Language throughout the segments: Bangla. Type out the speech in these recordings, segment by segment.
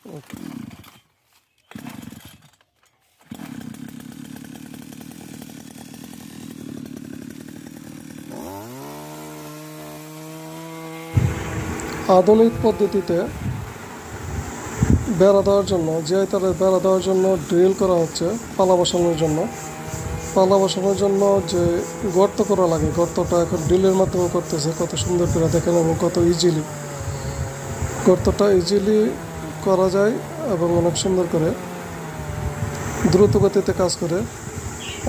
আধুনিক পদ্ধতিতে বেড়া দেওয়ার জন্য যে তারে বেড়া দেওয়ার জন্য ড্রিল করা হচ্ছে পালা বসানোর জন্য। পালা বসানোর জন্য যে গর্ত করা লাগে, গর্তটা এখন ড্রিলের মাধ্যমে করতেছে। কত সুন্দর করে দেখেন এবং কত ইজিলি গর্তটা ইজিলি করা যায় এবং অনেক সুন্দর করে দ্রুত গতিতে কাজ করে।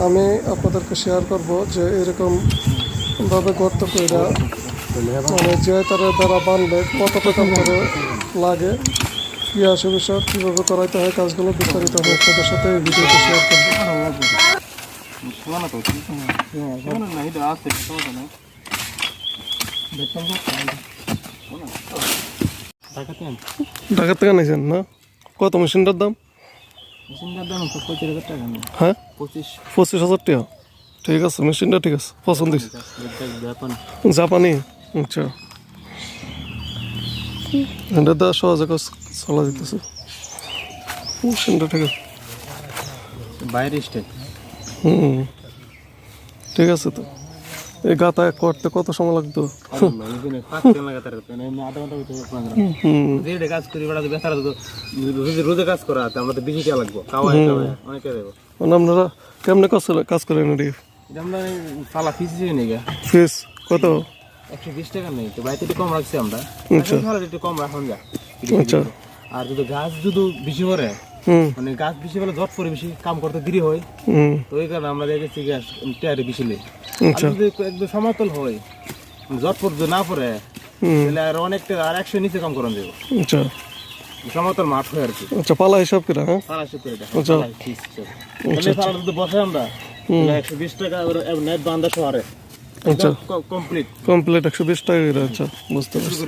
আমি আপনাদেরকে শেয়ার করব যে এরকমভাবে গর্ত করে মানে যে তারা বেড়া বানলে কত টাকা করে লাগে, কী অসুবিধা, কীভাবে করাইতে হয় কাজগুলো বিস্তারিত আমি আপনাদের সাথে এই ভিডিওতে শেয়ার করবো। ঢাকা থেকে নিয়েছেন না? কত মেশিনটার দাম? হ্যাঁ, 25,000 টাকা। ঠিক আছে, মেশিনটা ঠিক আছে, পছন্দ হয়েছে। জাপানি? আচ্ছা, এটা দা সহজে কাজ চলা যেতেছে, মেশিনটা ঠিক আছে। বাইরে স্টেট। ঠিক আছে। তো এই গাতা করতে কত সময় লাগতো? রোদে কাজ করা আমরা তো বেশি টাকা লাগবো। আপনারা কেমনে কাজ করেন? ফিস কত? 120 টাকা নেই তো, বাইরে একটু কম রাখছি আমরা। একটু কম রাখুন যা। আচ্ছা। আর যদি গাছ যদি বেশি করে, মানে গাছ বেশি হলে জট করে, বেশি কাম করতে দেরি হয়, তো এই কারণে আমরা দেখেছি গ্যাস টিয়ারে বেশি নেই। যদি একদম সমতল হয়, জট পড়তে না পড়ে, তাহলে আর অনেকটা আর 100 নিচে কাম করান যাবে। আচ্ছা, সমতল মাঠ হয় আর কি। আচ্ছা, পালা হিসাব করে? হ্যাঁ, পালা হিসাব করে। আচ্ছা, ঠিক আছে। পালা যদি বসে আমরা 120 টাকা নেট বান্ধা শহরে। আচ্ছা, কমপ্লিট 120 টাকা করে। আচ্ছা, বুঝতে পারছি।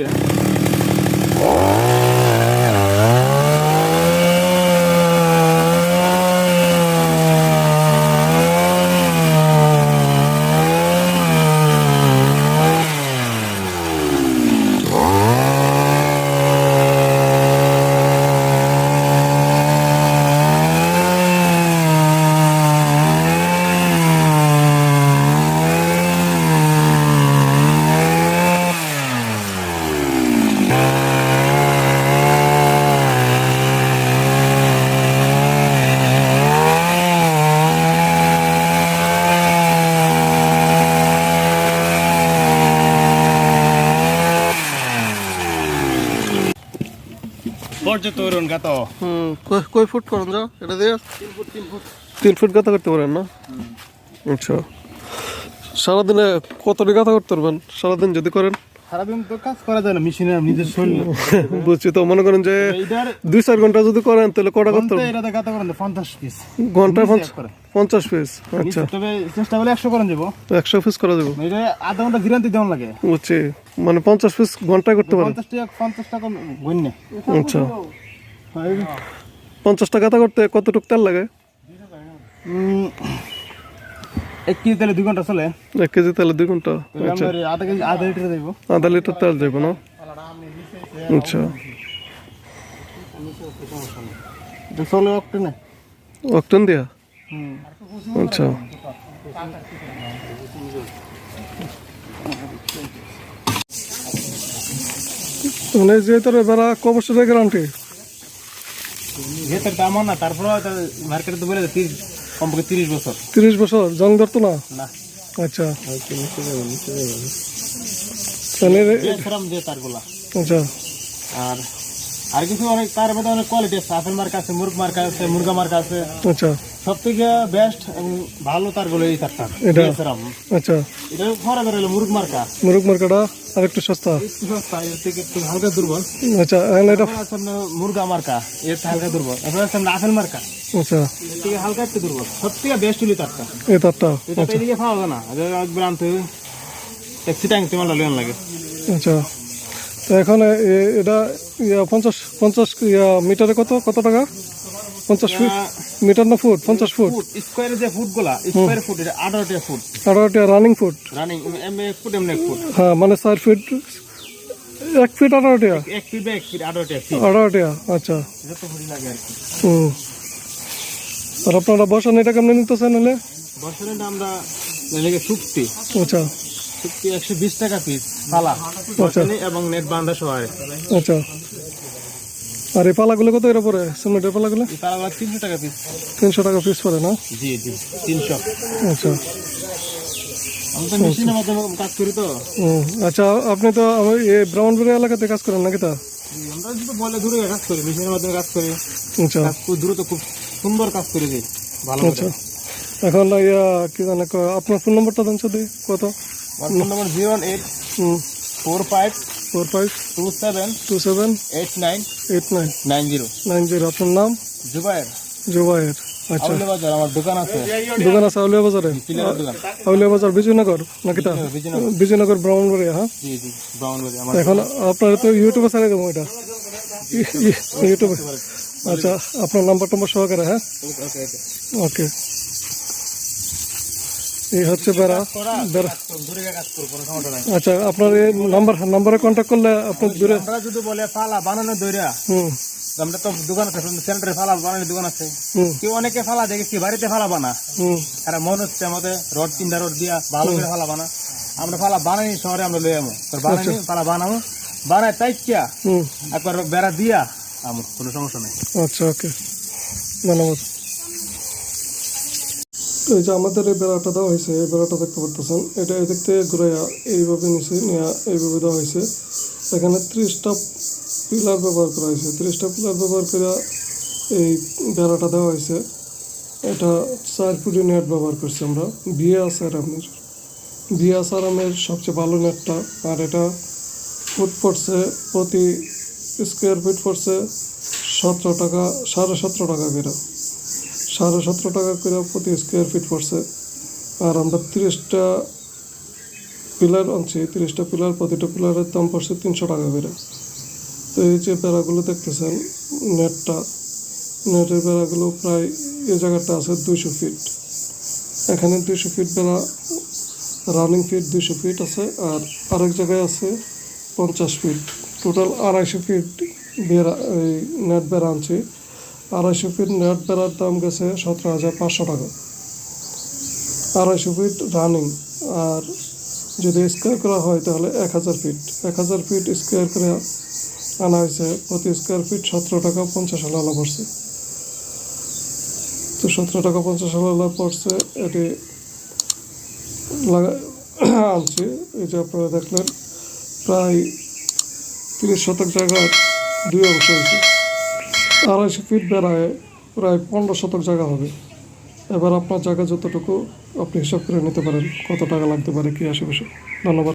কয় ফুট করেন যা এটা দিয়ে? 3 ফুট গাঁথা করতে পারেন না? আচ্ছা, সারাদিনে কতটি গাঁথা করতে পারবেন সারাদিন যদি করেন? সারাদিন তো কাজ করা যায় না, মেশিনে নিজের শরীর। বুঝছি। তো মনে করেন যে 2-4 ঘন্টা যদি করেন তাহলে কটা করতে পারবেন? এটাতে গাঁথা করেন 50 পিস ঘন্টায় 50 পিস? আচ্ছা, তবে চেষ্টা করলে 100 করেন যাব। 100 পিস করা যাবে? এটা আধা ঘন্টা গ্যারান্টি দেওয়া লাগে। বুঝছি, মানে 50 পিস ঘন্টায় করতে পারেন? 50 টাকা গণ্যে। আচ্ছা, 50 টাকা গাঁথা করতে কতটুক তেল লাগে? 1 কেজি তেলে 2 ঘন্টা চলে। 1 কেজি তেলে 2 ঘন্টা? আচ্ছা, আধা লিটার দেব। আধা লিটার তেল যাবে না? আচ্ছা, চলে অক্টেনে। অক্টেন দিয়া? আচ্ছা, মানে যে তোর বেড়া ক বছরের গ্যারান্টি? ভেতরটা আমার না, তারপরে মার্কেটে তো বলে কমপক্ষে 30 বছর। 30 বছর জং ধরতো না? না। আচ্ছা, আচ্ছা। আর কিছু অনেক তার মধ্যে অনেক কোয়ালিটি আছে, আপেল মার্কা আছে, মুরগ মার্কা আছে, মুরগা মার্কা আছে। আচ্ছা, সব থেকে বেস্ট এবং ভালো তারগুলো এই তারটা। আচ্ছা, এটা খরা বেরোলো মুরগ মার্কা। মুরগ মার্কাটা আর একটু সস্তা? একটু সস্তা, এর থেকে একটু হালকা দুর্বল। আচ্ছা, এটা মুরগা মার্কা, এর হালকা দুর্বল। এখন আছে আপেল মার্কা। আচ্ছা, এর থেকে হালকা একটু দুর্বল। সব থেকে বেস্ট হলো তারটা। এই তারটা? এটা এদিকে পাওয়া যায় না, একবার আনতে ট্যাক্সি ট্যাঙ্ক তোমার লিয়ন লাগে। আচ্ছা, তো এখন এটা 50 মিটারে কত টাকা? 50 ফিট মিটার না ফুট? 50 ফুট স্কয়ারে যে ফুট গুলা, স্কয়ার ফুট এটা 18 ফুট। 18 running foot? রানিং এম এক ফুট, এম এক ফুট। হ্যাঁ, মানে 4 ফিট 1 ফিট 18 টাকা 1 ফিট বা 1 ফিট 18 টাকা ফিট 18 টাকা আচ্ছা যত ফুটি লাগে আর কি। হুম আর আপনারা বসানিটা কেমন নিতেছেন হলে বছরের আমরা এদিকে শুক্তি আচ্ছা 120 টাকা পিস পালা বসানি এবং নেট বান্ধা শহরে। আচ্ছা আর এই পালাগুলো কত এর পরে সিমেন্টের পালাগুলো এই পালাগুলো 300 টাকা পিস। 300 টাকা পিস পড়ে না জি জি 300। আচ্ছা আমি তো মেশিনের মাধ্যমে কাজ করি তো। আচ্ছা আপনি তো এই ব্রাউনবাড়ি এলাকাতে কাজ করেন নাকি তা আমরা যদি বলে দূরে কাজ করি মেশিনের মাধ্যমে কাজ করি আচ্ছা কাজ খুব দ্রুত খুব সুন্দর কাজ করে দিই ভালো আচ্ছা করে। এখন কি জানে আপনার ফোন নম্বরটা দেন শুধু কত আমার ফোন নম্বর 018 45 45 27 27 89 89 90। 90 আপনার নাম জুবায়ের জুবায়ের আচ্ছা আউলে বাজার আমার দোকান আছে দোকান আছে আউলিয়া বাজারে পিলারের দোকান। আউলিয়া বাজার বিজয়নগর নাকি তা বিজয়নগর। বিজয়নগর ব্রাউনবাড়ি হ্যাঁ জি জি ব্রাউনবাড়ি আমার। এখন আপনার তো ইউটিউবে ছাড়িয়ে দেবো এটা ইউটিউবে আচ্ছা আপনার নাম্বার টাম্বার সহকারে হ্যাঁ ওকে এই হচ্ছে বেড়া বেড়া দূরে কাজ করব কোনো সমস্যা নাই। আচ্ছা আপনার এই নাম্বারে কন্ট্যাক্ট করলে আপনার দূরে আমরা যদি বলে ফালা বানানো দইরা হুম আমরা তো দোকান আছে সেন্টারে ফালা বানানোর দোকান আছে। হুম কেউ অনেকে ফালা দেখেছি বাড়িতে ফালা বানা হুম তারা মনে হচ্ছে আমাদের রড 3টা রড দিয়া ভালো করে ফালা বানা আমরা ফালা বানাই শহরে আমরা লই আমো বানাই ফালা বানাবো বানায় তাইকিয়া হুম একবার বেড়া দিয়া আমো কোনো সমস্যা নাই। আচ্ছা ওকে ধন্যবাদ এই যে আমাদের এই বেড়াটা দেওয়া হয়েছে এই বেড়াটা দেখতে পারতেছেন এটা এদিক থেকে ঘুরাইয়া এইভাবে নিচে নেওয়া এইভাবে দেওয়া হয়েছে এখানে 30টা পিলার ব্যবহার করা হয়েছে 30টা পিলার ব্যবহার করে এই বেড়াটা দেওয়া হয়েছে এটা 4 ফুটি নেট ব্যবহার করছি আমরা বিএস আরামের সবচেয়ে ভালো নেটটা আর এটা ফুট পড়ছে প্রতি স্কোয়ার ফিট পড়ছে 17 টাকা 17.5 টাকা করে 17.5 টাকা করে প্রতি স্কোয়ার ফিট পড়ছে আর আমরা 30টা পিলার আনছি 30টা পিলার প্রতিটা পিলারের দাম পড়ছে 300 টাকা করে তো এই যে বেড়াগুলো দেখতেছেন নেটের বেড়াগুলো প্রায় এই জায়গাটা আছে 200 ফিট এখানে 200 ফিট বেড়া রানিং ফিট 200 ফিট আছে আর আরেক জায়গায় আছে 50 ফিট টোটাল 250 ফিট বেড়া এই নেট বেড়া আনছি 250 ফিট নেট বেড়ার দাম গেছে 17,500 টাকা 250 ফিট রানিং আর যদি স্কোয়ার করা হয় তাহলে 1000 ফিট 1000 ফিট স্কোয়ার করে আনা হয়েছে প্রতি স্কোয়ার ফিট 17 টাকা 50 আলা পড়ছে তো 17 টাকা 50 আলা পড়ছে এটি আনছি এই যে আপনারা দেখলেন প্রায় 30 শতক জায়গার 2 অংশ হয়েছে 250 ফিট বেড়ায় প্রায় 15 শতক জায়গা হবে এবার আপনার জায়গা যতটুকু আপনি হিসাব করে নিতে পারেন কত টাকা লাগতে পারে কি আশেপাশে ধন্যবাদ।